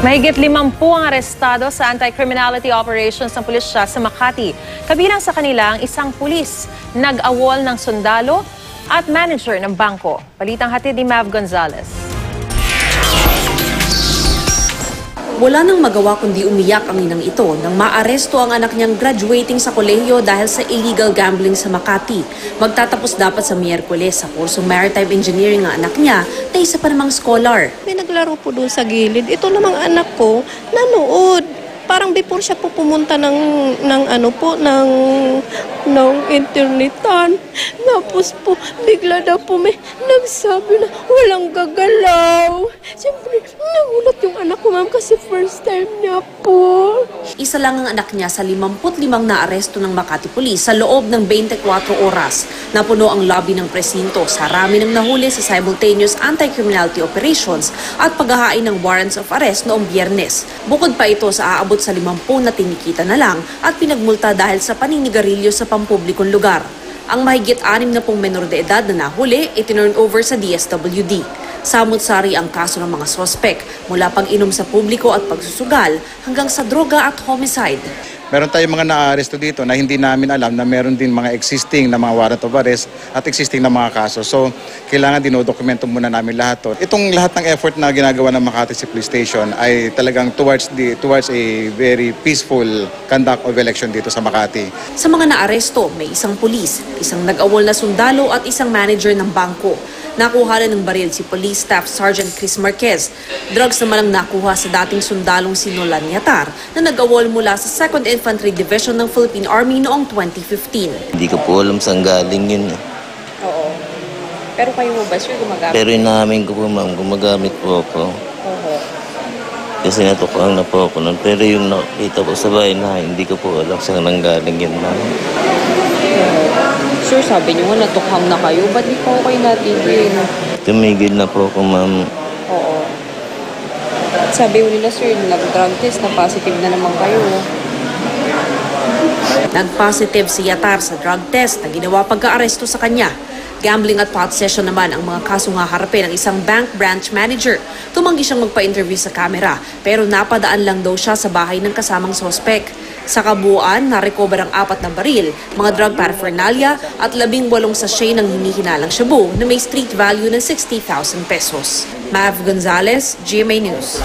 Mahigit 50 ang arestado sa anti-criminality operations ng pulisya sa Makati. Kabilang sa kanila ang isang pulis, nag-awol ng sundalo at manager ng bangko. Balitang hatid ni Mav Gonzalez. Wala nang magawa kundi umiyak ang inang ito nang maaresto ang anak niyang graduating sa kolehiyo dahil sa illegal gambling sa Makati. Magtatapos dapat sa Miyerkules sa kursong Maritime Engineering ang anak niya na isa pa namang scholar. May naglaro po doon sa gilid. Ito namang anak ko, nanood. Parang before siya po pumunta ng internetan. Tapos po, bigla daw po may nagsabi na walang gagalaw. Siyempre, nagulat yung anak ko, ma'am, kasi first time niya po. Isa lang ang anak niya sa 55 na aresto ng Makati Police sa loob ng 24 oras. Napuno ang lobby ng presinto sa rami ng nahuli sa simultaneous anti-criminality operations at paghahain ng warrants of arrest noong Biyernes. Bukod pa ito sa aabot sa 50 na tinikita na lang at pinagmulta dahil sa paninigarilyo sa pampublikong lugar. Ang mahigit 6 na pong menor de edad na nahuli, itinurn over sa DSWD. Samut-sari ang kaso ng mga sospek mula pag-inom sa publiko at pagsusugal hanggang sa droga at homicide. Meron tayong mga na-aresto dito na hindi namin alam na meron din mga existing na mga warrant of arrest at existing na mga kaso. So, kailangan dinodokumento muna namin lahat to. Itong lahat ng effort na ginagawa ng Makati City Police Station ay talagang towards a very peaceful conduct of election dito sa Makati. Sa mga naaresto, may isang pulis, isang nag-awol na sundalo at isang manager ng bangko. Nakuha rin ng baril si Police Staff Sergeant Chris Marquez. Drugs naman ang nakuha sa dating sundalong si Nolan Yatar na nag-awol mula sa 2nd Infantry Division ng Philippine Army noong 2015. Hindi ko po alam saan galing yun. Oo. Pero kayo mo ba sure gumagamit? Pero inamin ko po, ma'am, gumagamit po ako. Oo. Kasi natukuhan na po ako nun. Pero yung nakita ko sa bahay na hindi ko po alam saan nanggaling yun, ma'am. Sure, sabi niyo nga natukhang na kayo. Ba't di pa kayo natigil? Tumigil na po ako, ma'am. Oo. Sabi nila, sir, nag-drug test na positive na naman kayo. Nag-positive si Yatar sa drug test na ginawa pagka-aresto sa kanya. Gambling at pot session naman ang mga kasong haharapin ng isang bank branch manager. Tumanggi siyang magpa-interview sa kamera pero napadaan lang daw siya sa bahay ng kasamang sospek. Sa kabuuan, narecover ang 4 na baril, mga drug paraphernalia at 18 sachet ng hinihinalang shabu na may street value ng 60,000 pesos. Mav Gonzalez, GMA News.